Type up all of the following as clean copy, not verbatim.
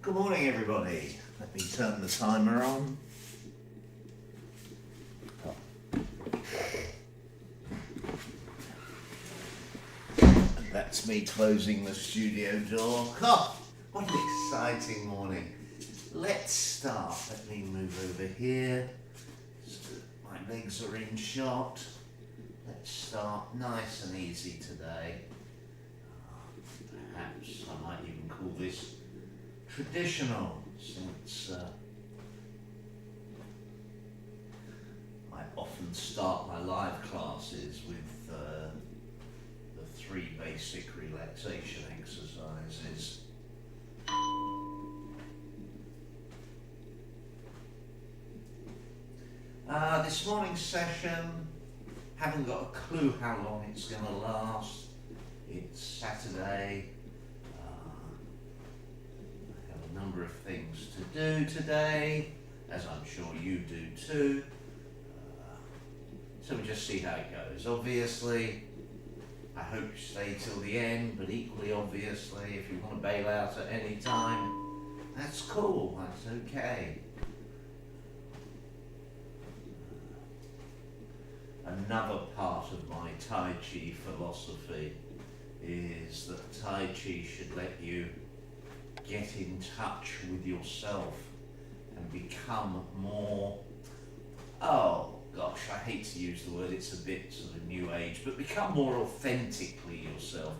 Good morning, everybody. Let me turn the timer on. And that's me closing the studio door. Oh, what an exciting morning. Let's start. Let me move over here so that my legs are in shot. Let's start nice and easy today. Perhaps I might even call this traditional, since I often start my live classes with the 3 basic relaxation exercises. This morning's session, haven't got a clue how long it's going to last. It's Saturday. Number of things to do today, as I'm sure you do too. So we'll just see how it goes. Obviously, I hope you stay till the end, but equally obviously, if you want to bail out at any time, that's cool, that's okay. Another part of my Tai Chi philosophy is that Tai Chi should let you get in touch with yourself and become more, oh gosh, I hate to use the word, it's a bit sort of new age, but become more authentically yourself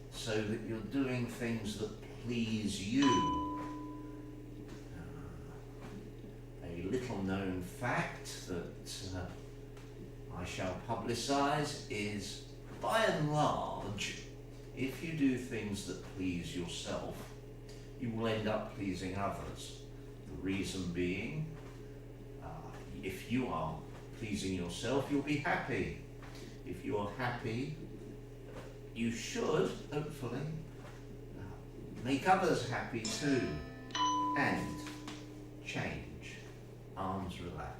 so that you're doing things that please you. A little known fact that I shall publicise is, by and large, if you do things that please yourself, you will end up pleasing others. The reason being, if you are pleasing yourself, you'll be happy. If you are happy, you should, hopefully, make others happy too. And change. Arms relaxed.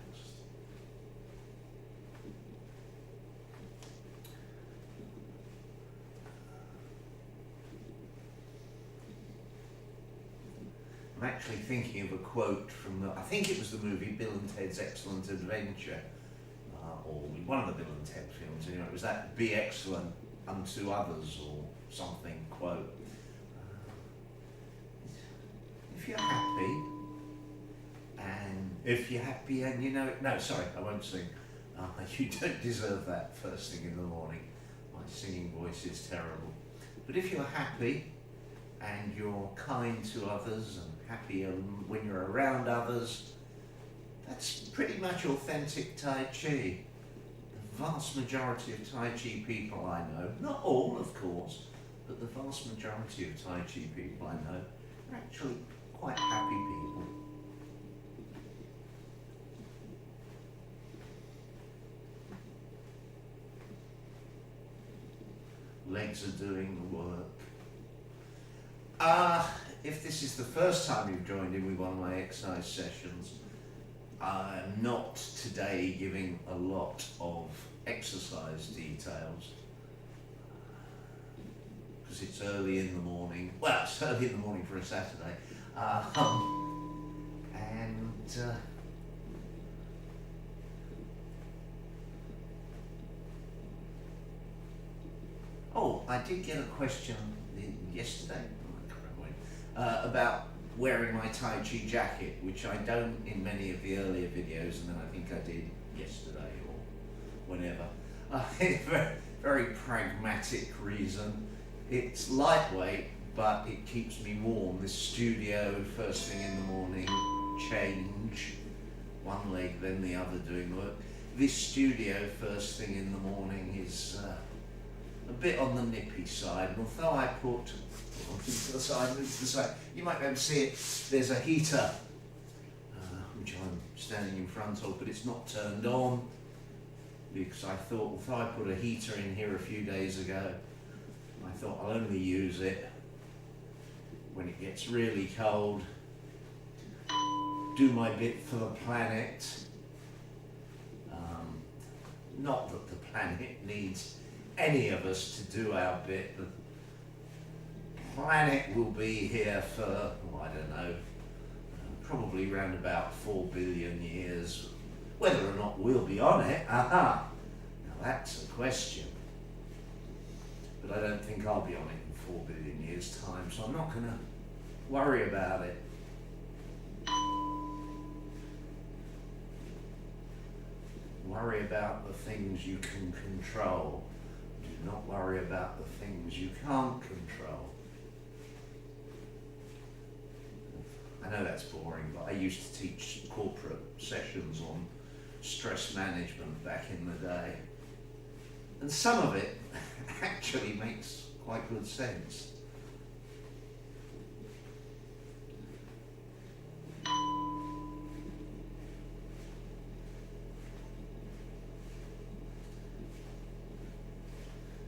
I'm actually thinking of a quote from I think it was the movie Bill and Ted's Excellent Adventure, or one of the Bill and Ted films anyway. It was that "Be excellent unto others" or something quote. If you're happy and you know it, no, sorry, I won't sing. You don't deserve that first thing in the morning. My singing voice is terrible. But if you're happy and you're kind to others and happy when you're around others, that's pretty much authentic Tai Chi. The vast majority of Tai Chi people I know, not all of course, but the vast majority of Tai Chi people I know are actually quite happy people. Legs are doing the work. If this is the first time you've joined in with one of my exercise sessions, I'm not today giving a lot of exercise details because it's early in the morning. Well, it's early in the morning for a Saturday. Oh, I did get a question yesterday about wearing my Tai Chi jacket, which I don't in many of the earlier videos, and then I think I did yesterday or whenever. Very, very pragmatic reason. It's lightweight, but it keeps me warm. This studio, first thing in the morning, change, one leg then the other doing work. This studio, first thing in the morning, is a bit on the nippy side, and although I put, move to the side, you might be able to see it, there's a heater, which I'm standing in front of, but it's not turned on, because I thought, although I put a heater in here a few days ago, I thought I'll only use it when it gets really cold, do my bit for the planet. Not that the planet needs any of us to do our bit. The planet will be here for, I don't know, probably around about 4 billion years. Whether or not we'll be on it, now that's a question. But I don't think I'll be on it in 4 billion years' time, so I'm not going to worry about it. Worry about the things you can control. Do not worry about the things you can't control. I know that's boring, but I used to teach corporate sessions on stress management back in the day. And some of it actually makes quite good sense.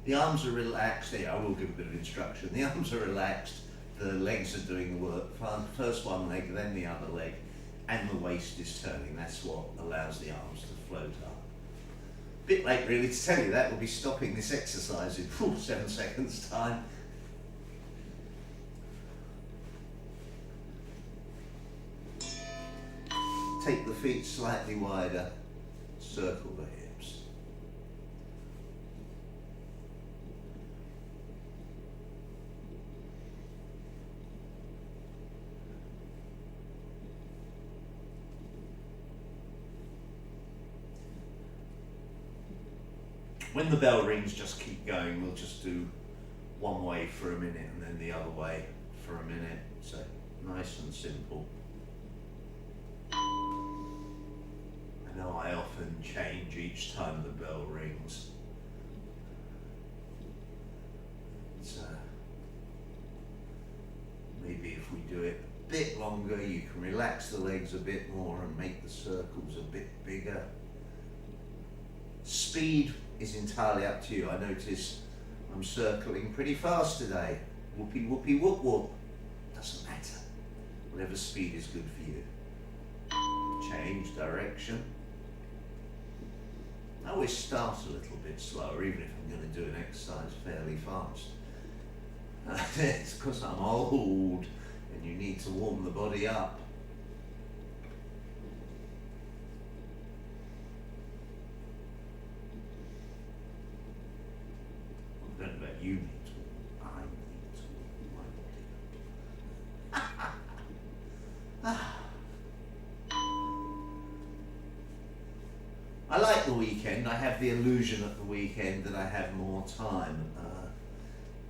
The arms are relaxed. Yeah, I will give a bit of instruction. The arms are relaxed, the legs are doing the work. First one leg, then the other leg, and the waist is turning. That's what allows the arms to float up. Bit late really to tell you that. We'll be stopping this exercise in 7 seconds time. Take the feet slightly wider, circle the hips. When the bell rings, just keep going. We'll just do one way for a minute and then the other way for a minute. So nice and simple. I know I often change each time the bell rings. So maybe if we do it a bit longer, you can relax the legs a bit more and make the circles a bit bigger. Speed is entirely up to you. I notice I'm circling pretty fast today. Whoopie whoopie whoop whoop. Doesn't matter. Whatever speed is good for you. Change direction. I always start a little bit slower, even if I'm going to do an exercise fairly fast. It's because I'm old and you need to warm the body up. I don't know about you need to warm, I need to warm my body up. I like the weekend. I have the illusion at the weekend that I have more time.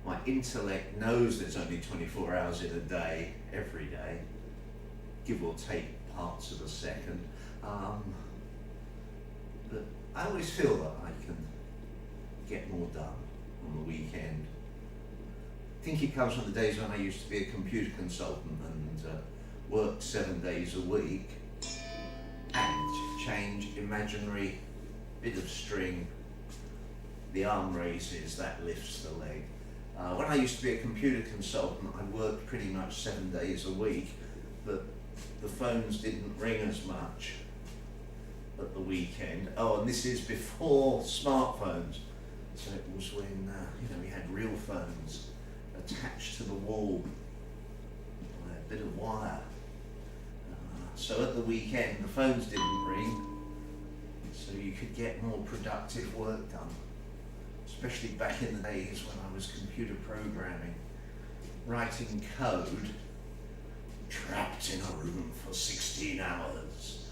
My intellect knows there's only 24 hours in a day, every day, give or take parts of a second. But I always feel that I can get more done on the weekend. I think it comes from the days when I used to be a computer consultant and worked 7 days a week. And change imaginary bit of string, the arm raises, that lifts the leg. When I used to be a computer consultant, I worked pretty much 7 days a week, but the phones didn't ring as much at the weekend. Oh, and this is before smartphones, so it was when we had real phones attached to the wall by a bit of wire. So at the weekend, the phones didn't ring, so you could get more productive work done, especially back in the days when I was computer programming, writing code, trapped in a room for 16 hours.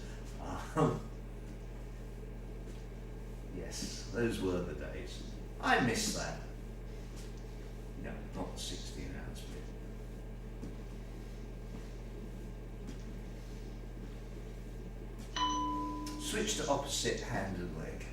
Yes, those were the days. I miss that. No, not the 16 hours bit. Switch to opposite hand and leg.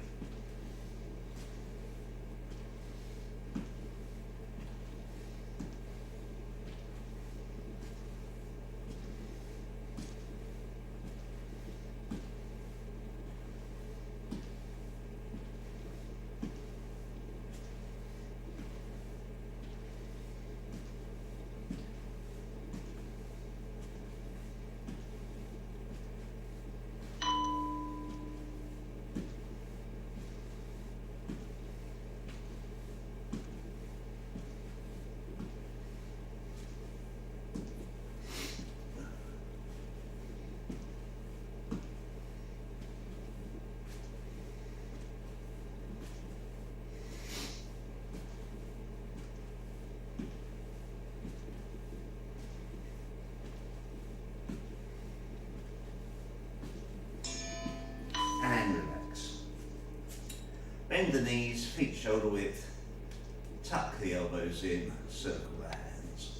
Bend the knees, feet shoulder width, tuck the elbows in, circle the hands.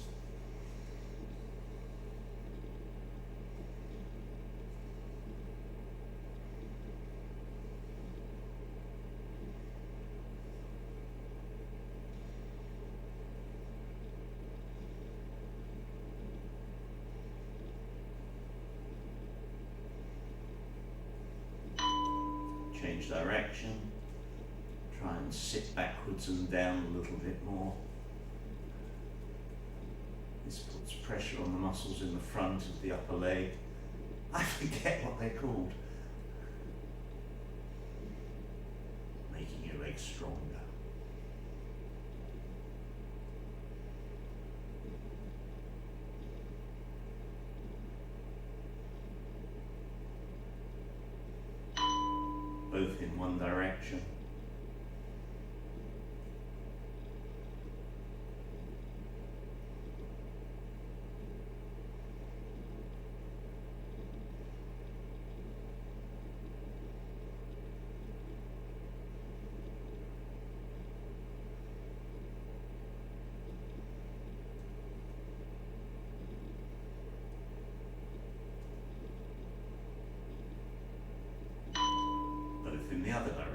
Change direction. Try and sit backwards and down a little bit more. This puts pressure on the muscles in the front of the upper leg. I forget what they're called. Making your legs stronger. Both in one direction. In the other direction.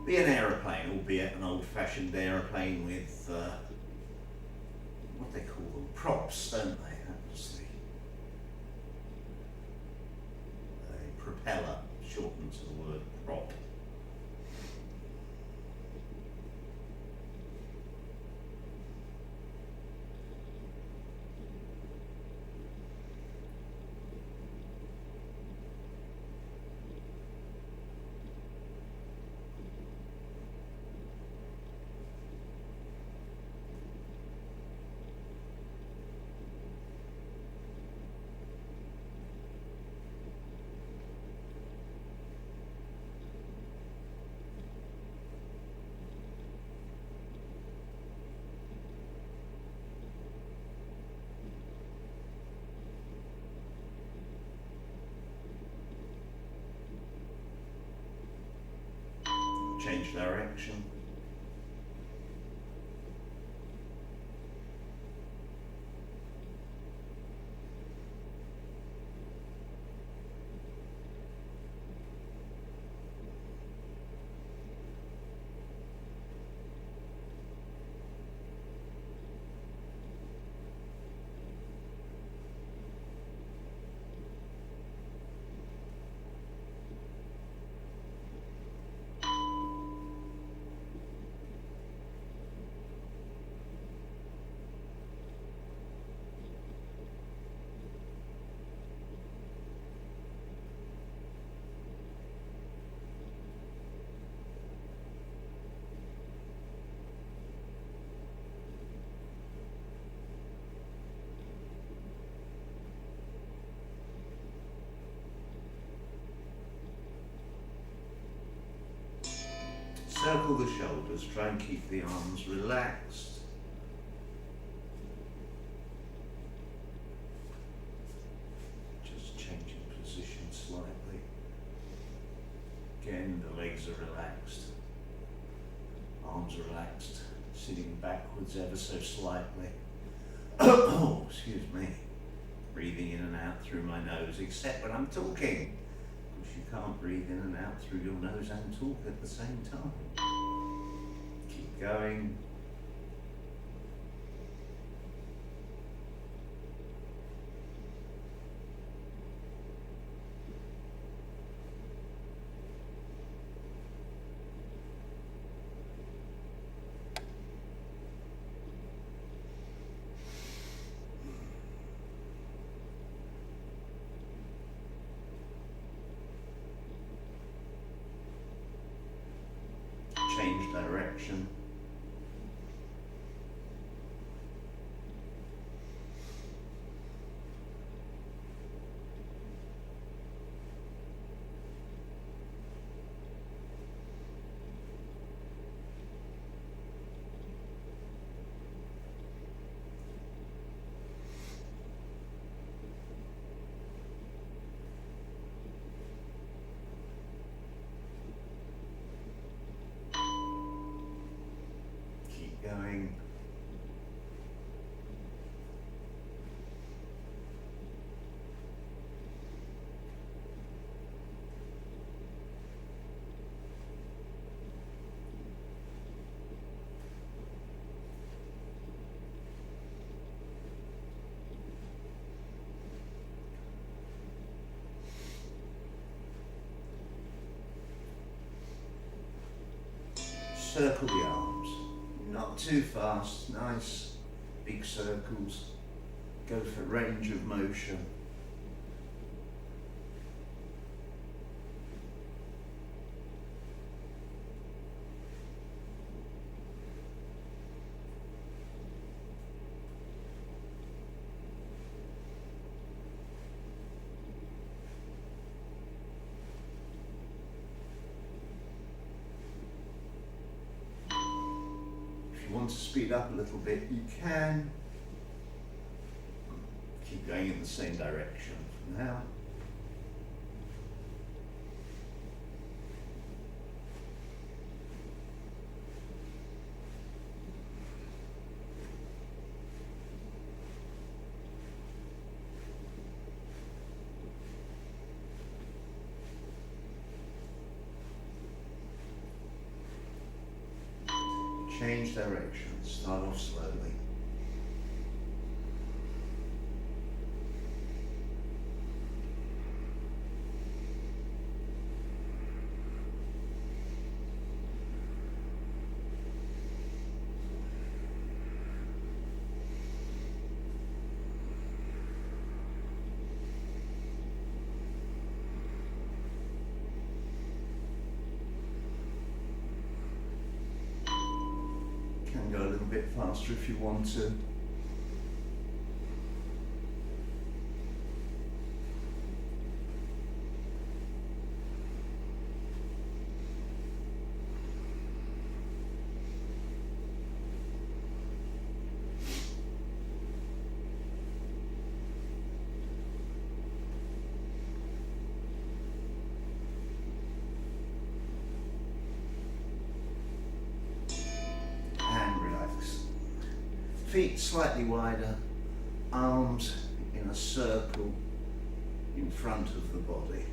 Be an aeroplane, albeit an old-fashioned aeroplane with what they call them, props, don't they? That was the propeller, shortened to the word prop. Change direction. Circle the shoulders, try and keep the arms relaxed. Just changing position slightly. Again, the legs are relaxed, arms are relaxed, sitting backwards ever so slightly. Oh, excuse me. Breathing in and out through my nose, except when I'm talking. You can't breathe in and out through your nose and talk at the same time. Keep going. Change direction. direction. Going. Circle the arms. Not too fast, nice big circles. Go for range of motion. Want to speed up a little bit, you can. Keep going in the same direction for now. Change direction, start off slowly. Go a little bit faster if you want to. Feet slightly wider, arms in a circle in front of the body.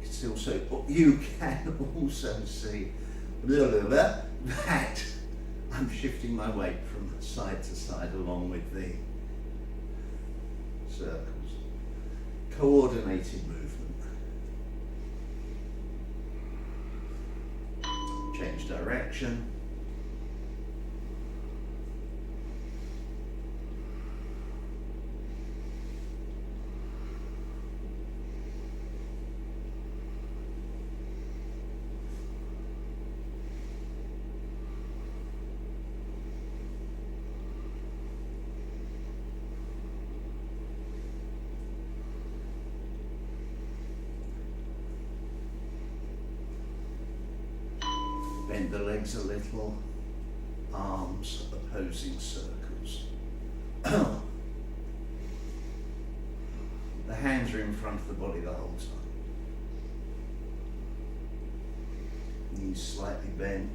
It's also, you can also see that I'm shifting my weight from side to side along with the circles. Coordinated movement. Change direction. Bend the legs a little, arms opposing circles. The hands are in front of the body the whole time. Knees slightly bent.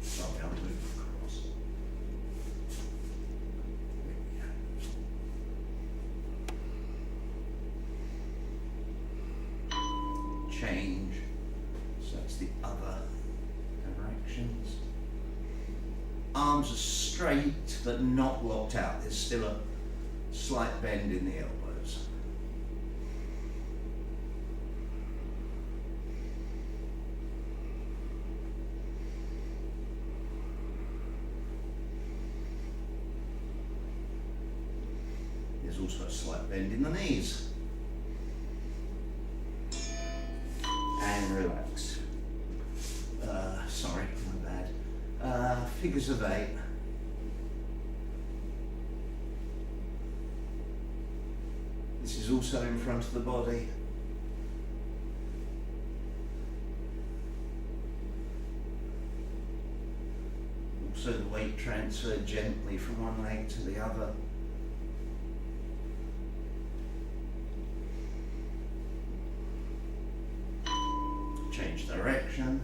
Sorry, I'll move across. Change, so that's the other directions. Arms are straight but not locked out. There's still a slight bend in the elbows. There's also a slight bend in the knees. and relax. Sorry, my bad. Figures of 8. This is also in front of the body. Also the weight transferred gently from one leg to the other. Change direction.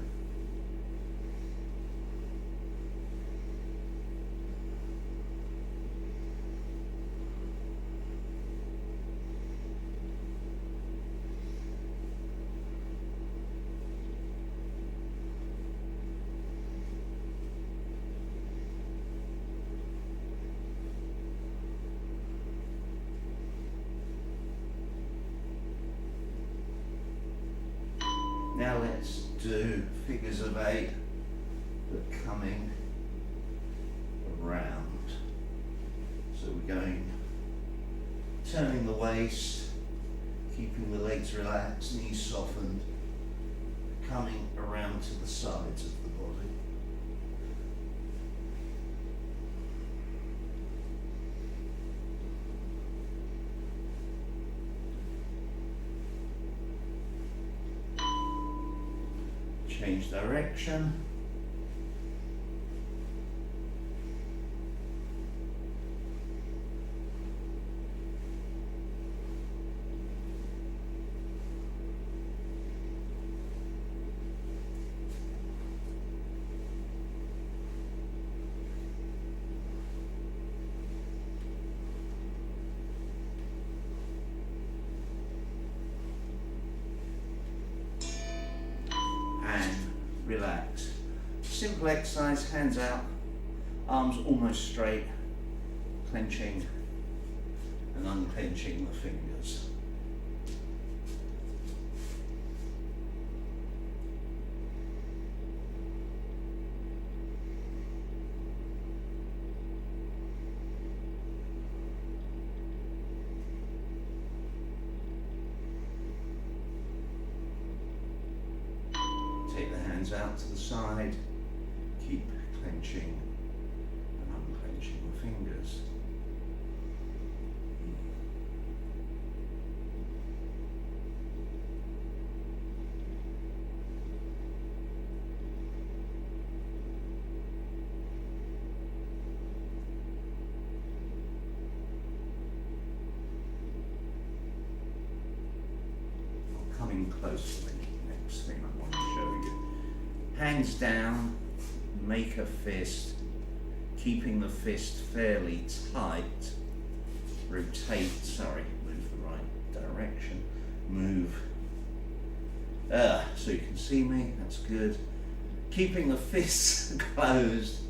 Now let's do figures of 8, but coming around. So we're going, turning the waist, keeping the legs relaxed, knees softened, coming around to the sides of the body. Change direction. Relax. Simple exercise, hands out, arms almost straight, clenching and unclenching the fingers. Take the hands out to the side, keep clenching and unclenching the fingers. Coming closely. Next thing I want to show you. Hands down, make a fist, keeping the fist fairly tight. Rotate, sorry, move the right direction. Move. So you can see me, that's good. Keeping the fists closed,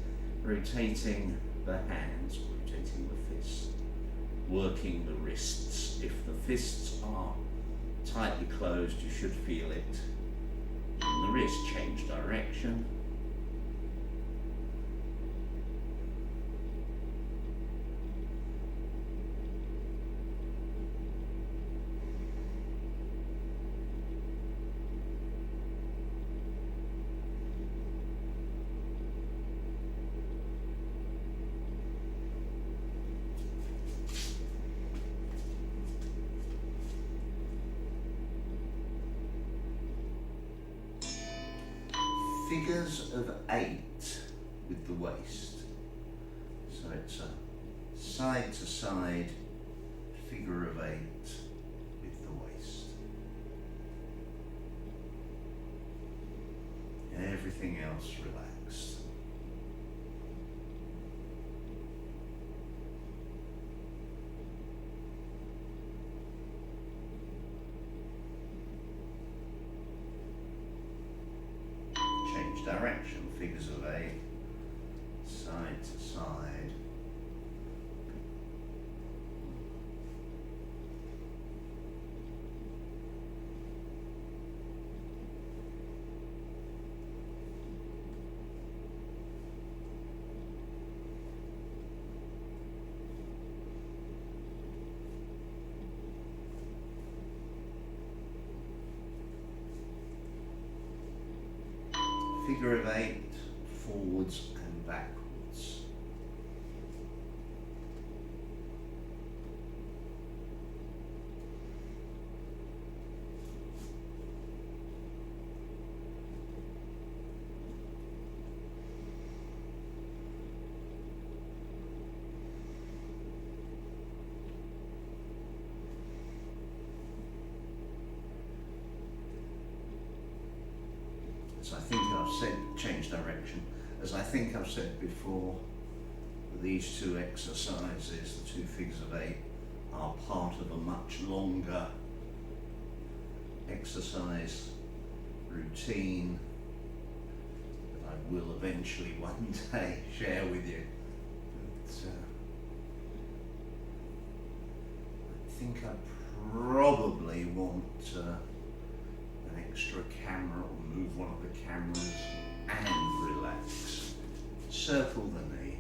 rotating the hands, rotating the fists, working the wrists. If the fists are tightly closed, you should feel it in the wrist. Change direction. Figures of 8 with the waist. So it's a side to side figure of 8 with the waist. Everything else relaxed. Change direction, figures of 8, side to side. figure of 8, forwards and backwards. As I think I've said, change direction. As I think I've said before, these two exercises, the two figures of 8, are part of a much longer exercise routine that I will eventually one day share with you. But, I think I probably want an extra camera, or move one of the cameras and relax. Circle the knee.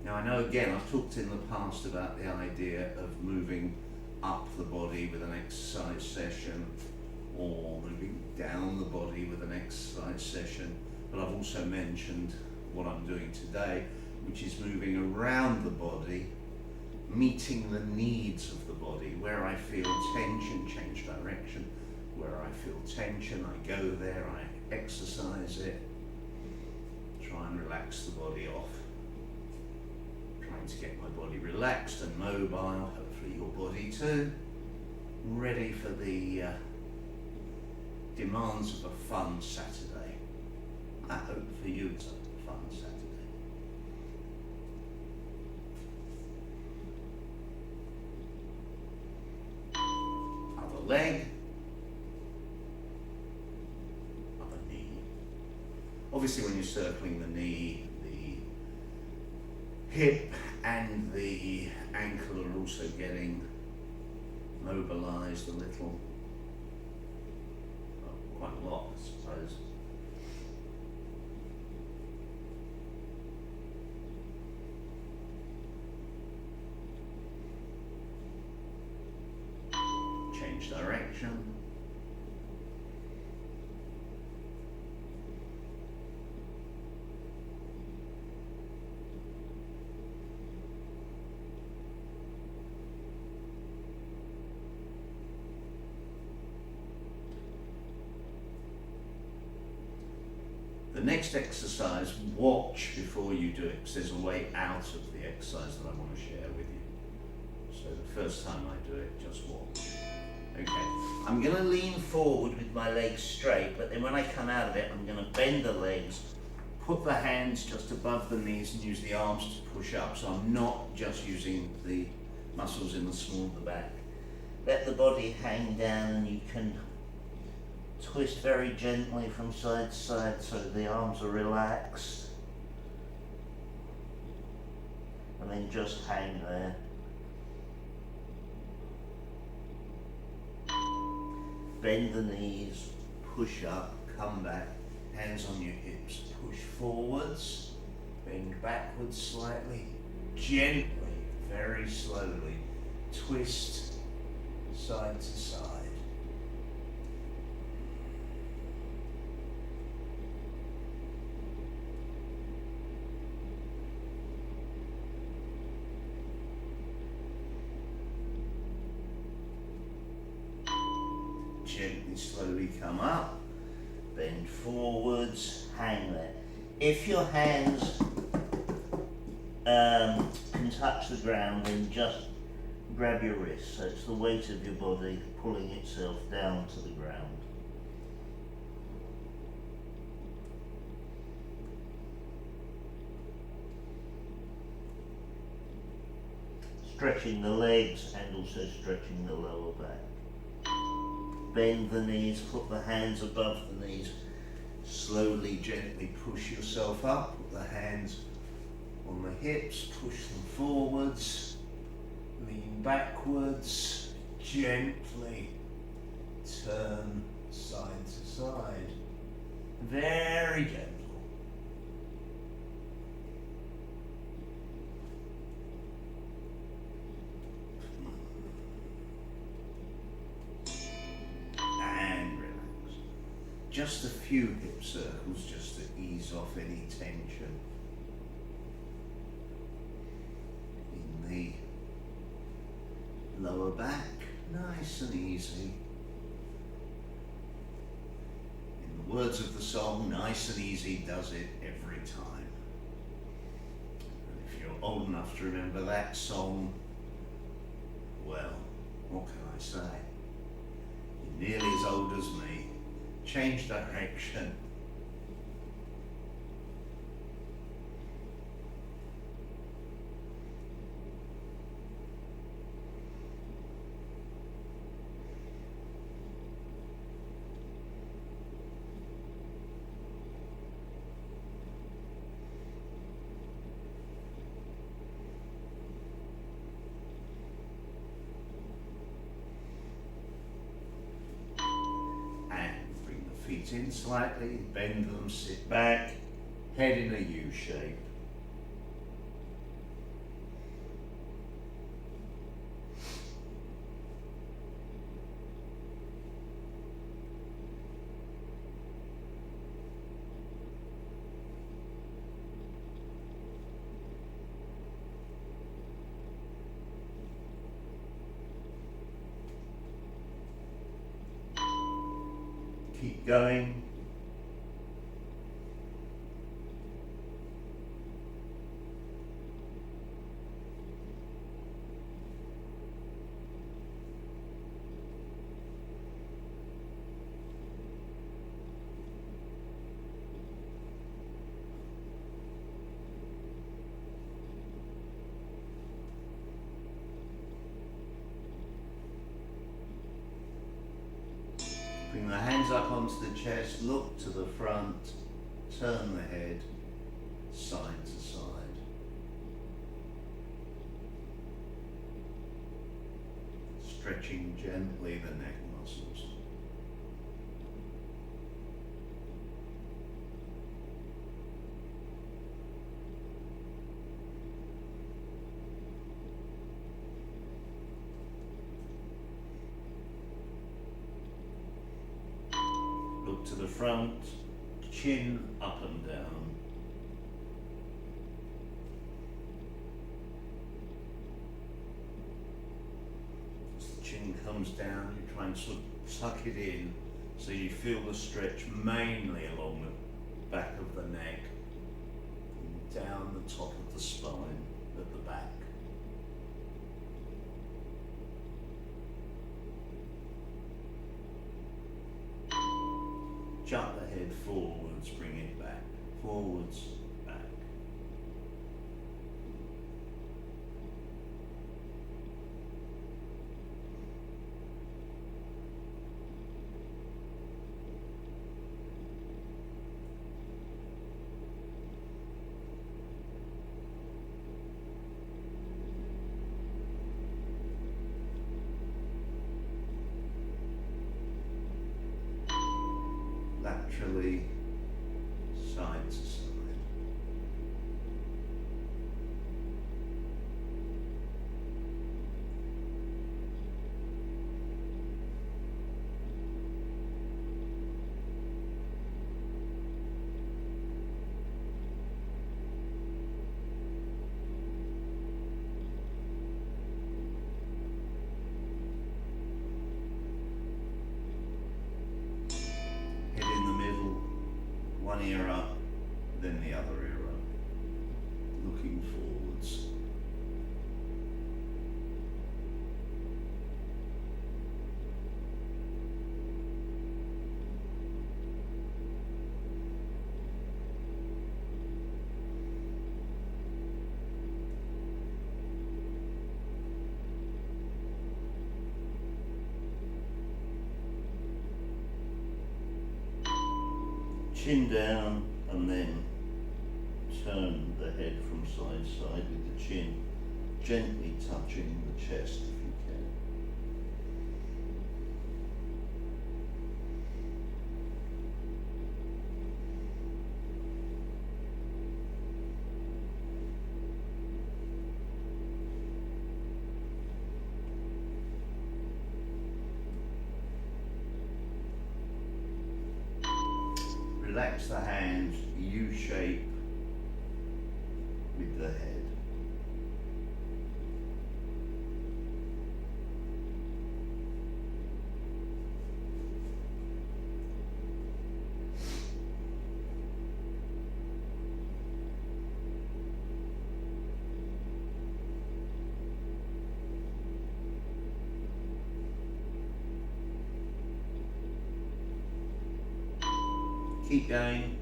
Now I know again I've talked in the past about the idea of moving up the body with an exercise session or moving down the body with an exercise session, but I've also mentioned what I'm doing today, which is moving around the body, meeting the needs of the body. Where I feel tension, change direction. Where I feel tension, I go there, I exercise it. Try and relax the body off. Trying to get my body relaxed and mobile, hopefully your body too. Ready for the demands of a fun Saturday. I hope for you it's a fun Saturday. Other leg, other knee. Obviously when you're circling the knee, the hip and the ankle are also getting mobilized a little. Well, quite a lot, I suppose. Change direction. The next exercise, watch before you do it, because there's a way out of the exercise that I want to share with you. So the first time I do it, just watch. Okay, I'm going to lean forward with my legs straight, but then when I come out of it, I'm going to bend the legs, put the hands just above the knees and use the arms to push up, so I'm not just using the muscles in the small of the back. Let the body hang down and you can twist very gently from side to side so the arms are relaxed. And then just hang there. Bend the knees, push up, come back, hands on your hips, push forwards, bend backwards slightly, gently, very slowly, twist side to side. Gently, slowly come up, bend forwards, hang there. If your hands can touch the ground, then just grab your wrist, so it's the weight of your body pulling itself down to the ground. Stretching the legs and also stretching the lower back. Bend the knees, put the hands above the knees. Slowly, gently push yourself up. Put the hands on the hips, push them forwards. Lean backwards. Gently turn side to side. Very gentle. just a few hip circles just to ease off any tension in the lower back, nice and easy. In the words of the song, nice and easy does it every time. And if you're old enough to remember that song, well, what can I say? You're nearly as old as me. Change direction. Feet in slightly, bend them, sit back, head in a U shape. Keep going. Bring the hands up onto the chest, look to the front, turn the head side to side. Stretching gently the neck muscles. Look to the front, chin up and down. As the chin comes down, you try and sort of tuck it in so you feel the stretch mainly along the back of the neck and down the top of the spine at the back. Jump the head forwards, bring it back, forwards, back. Laterally, side to side. One ear up, then the other ear up, looking forwards. Chin down and then turn the head from side to side with the chin gently touching the chest if you can. relax the hands, U shape with the head. Keep going.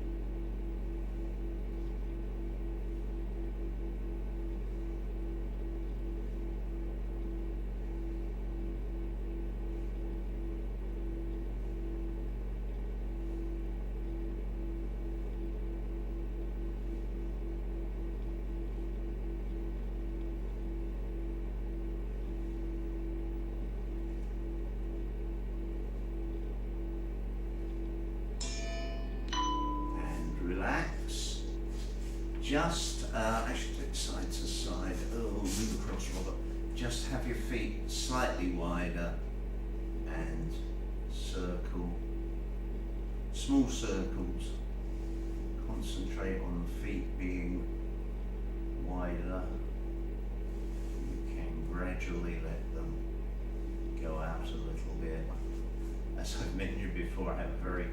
Relax. Just, actually do it side to side. Oh, move across, Robert. Just have your feet slightly wider and circle. Small circles. Concentrate on the feet being wider. You can gradually let them go out a little bit. As I've mentioned before, I have very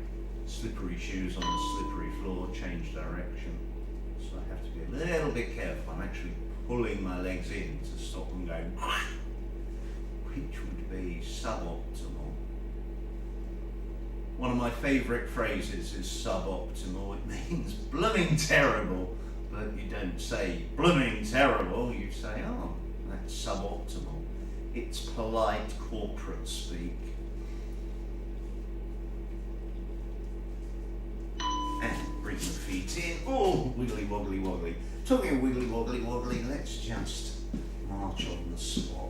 slippery shoes on the slippery floor, change direction. So I have to be a little bit careful. I'm actually pulling my legs in to stop them going, which would be suboptimal. One of my favourite phrases is suboptimal. It means blooming terrible, but you don't say blooming terrible, you say, oh, that's suboptimal. It's polite corporate speak. And bring the feet in. Oh, wiggly woggly woggly. Talking of wiggly woggly woggly, let's just march on the spot.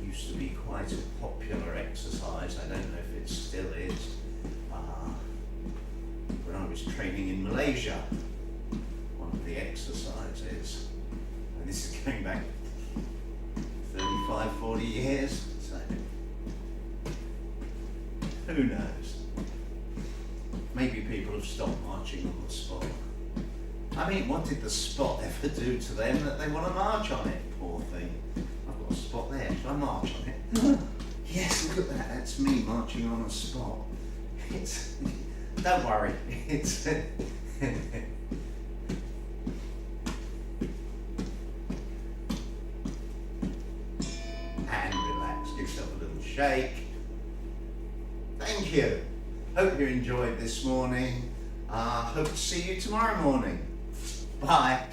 Used to be quite a popular exercise. I don't know if it still is. When I was training in Malaysia, one of the exercises, and this is going back 35, 40 years, so who knows? Maybe people have stopped marching on the spot. I mean, what did the spot ever do to them that they want to march on it? Poor thing. I've got a spot there, should I march on it? Yes, look at that, that's me marching on a spot. It's, don't worry, it's shake. Thank you. Hope you enjoyed this morning. Hope to see you tomorrow morning. Bye.